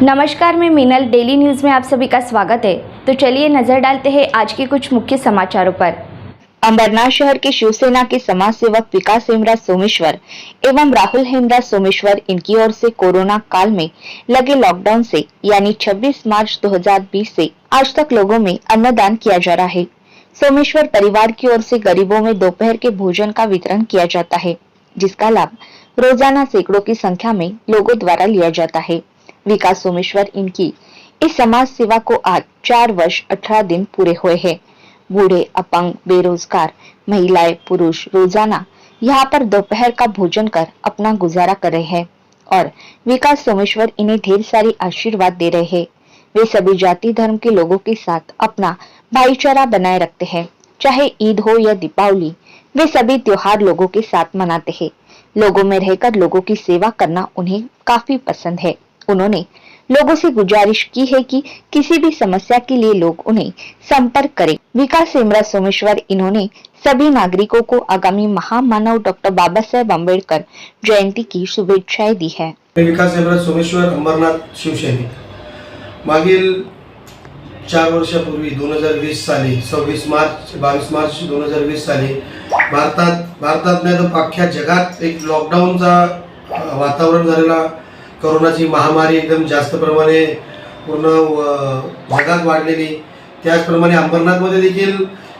नमस्कार, मैं Meenal. Daily news में आप सभी का स्वागत है। तो चलिए नजर डालते हैं आज के कुछ मुख्य समाचारों पर। अंबरनाथ शहर के शिवसेना के समाज सेवक विकास हेमराज सोमेश्वर एवं राहुल हेमराज सोमेश्वर इनकी ओर से कोरोना काल में लगे लॉकडाउन से यानी 26 मार्च 2020 से आज तक लोगों में अन्नदान किया जा रहा है। सोमेश्वर परिवार की ओर से गरीबों में दोपहर के भोजन का वितरण किया जाता है, जिसका लाभ रोजाना सैकड़ों की संख्या में लोगों द्वारा लिया जाता है। विकास सोमेश्वर इनकी इस समाज सेवा को आज 4 वर्ष 18 दिन पूरे हुए हैं। बूढ़े, अपंग, बेरोजगार, महिलाएं, पुरुष रोजाना यहाँ पर दोपहर का भोजन कर अपना गुजारा कर रहे हैं और विकास सोमेश्वर इन्हें ढेर सारी आशीर्वाद दे रहे हैं। वे सभी जाति धर्म के लोगों के साथ अपना भाईचारा बनाए रखते हैं। चाहे ईद हो या दीपावली, वे सभी त्योहार लोगों के साथ मनाते हैं। लोगों में रहकर लोगों की सेवा करना उन्हें काफी पसंद है। उन्होंने लोगों से गुजारिश की है कि किसी भी समस्या के लिए लोग उन्हें संपर्क करें। विकास हेमराज सोमेश्वर इन्होंने सभी नागरिकों को आगामी महामानव डॉक्टर बाबा साहेब आंबेडकर जयंती की शुभेच्छाएं दी है। विकास हेमराज सोमेश्वर, अंबरनाथ शिवसैनिक। मागील 4 वर्षापूर्वी 2020 साली 22 मार्च 2020 साली भारतात नाही तर अख्ख्या जगात एक लॉकडाऊनचा वातावरण झालेला। कोरोनाची महामारी एकदम जास्त प्रमाणे पूर्ण जगात वाढलेली। त्याचप्रमाणे अंबरनाथमध्ये देखील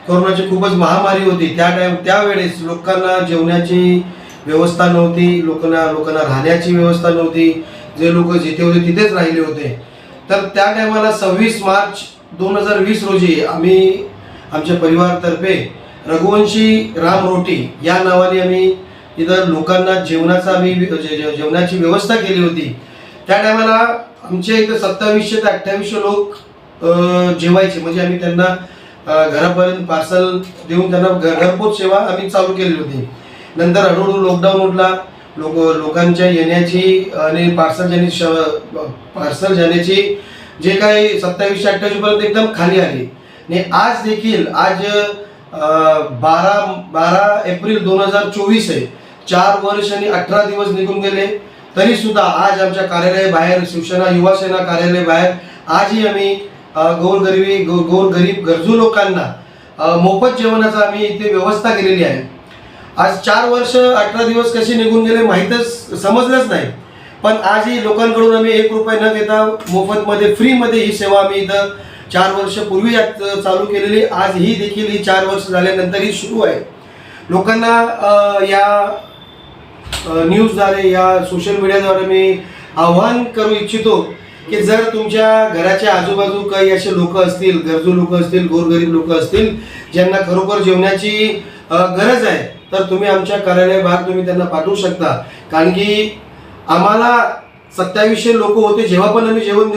कोरोनाची खूपच महामारी होती। त्यावेळेस लोकांना जेवणाची व्यवस्था नव्हती, लोकांना राहण्याची व्यवस्था नव्हती। जे लोक जिथे होते तिथेच राहिले होते। तर त्या टायमाला 26 मार्च 2020 रोजी आम्ही आमच्या परिवारातर्फे रघुवंशी राम रोटी या नावाने आम्ही इधर लोकांना जेवणाची व्यवस्था केली होती। त्या टायमाला आमचे इथे 2700 ते 2800 लोक जेवायचे, म्हणजे आम्ही त्यांना घरापर्यंत पार्सल देऊन त्यांना घरपोच सेवा आम्ही चालू केली होती। नंतर हळूहळू लॉकडाऊन उठला, लोकांच्या येण्याची आणि पार्सल जाण्याची जे काही 2728 पर्यंत एकदम खाली आली। आणि आज देखील 12 एप्रिल 2024 आहे। 4 वर्ष आणि 18 दिवस निघून गेले, तरी सुद्धा आज आमच्या कार्यालय बाहेर, शिवसेना युवा सेना कार्यालय बाहेर आजही आम्ही गोरगरीब गरजू लोकांना मोफत जेवणाची आम्ही इथे व्यवस्था केलेली आहे। आज 4 वर्ष 18 दिवस कसे निघून गेले माहीतच समजलंच नाही, पण आजही लोकांकडून आम्ही 1 रुपया न घेता मोफतमध्ये फ्रीमध्ये ही सेवा आम्ही इथं 4 वर्ष पूर्वी चालू केलेली। आज ही देखील ही 4 वर्ष झाल्यानंतर ही सुरू आहे। लोकांना या न्यूजद्वारे, या सोशल मीडियाद्वारे मी आव्हान करू इच्छितो की जर तुमच्या घराच्या आजूबाजू काही असे लोक असतील, गरजू लोक असतील, गोरगरीब लोक असतील, ज्यांना खरोखर जेवणाची गरज आहे, तर तुम्ही आमच्या कार्यालय बाहेर तुम्ही त्यांना पाठवू शकता। कारण की आम्हाला 2700 लोक होते जेव्हा पण आम्ही जेवण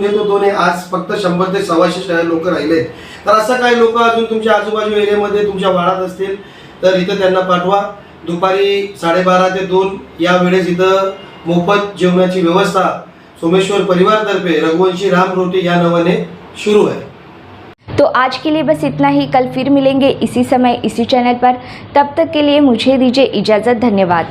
देत होतो आणि आज फक्त 100 ते 125 लोक राहिलेत। तर असं काही लोक अजून तुमच्या आजूबाजू एरियामध्ये तुमच्या वाड्यात असतील तर इथं त्यांना पाठवा। दुपारी 12:30 ते 2 या वेळेस इथं मोफत जेवणाची व्यवस्था सोमेश्वर परिवारतर्फे रघुवंशी राम रोटी या नावाने शुरू है। तो आज के लिए बस इतना ही। कल फिर मिलेंगे इसी समय इसी चैनल पर। तब तक के लिए मुझे दीजिए इजाज़त। धन्यवाद।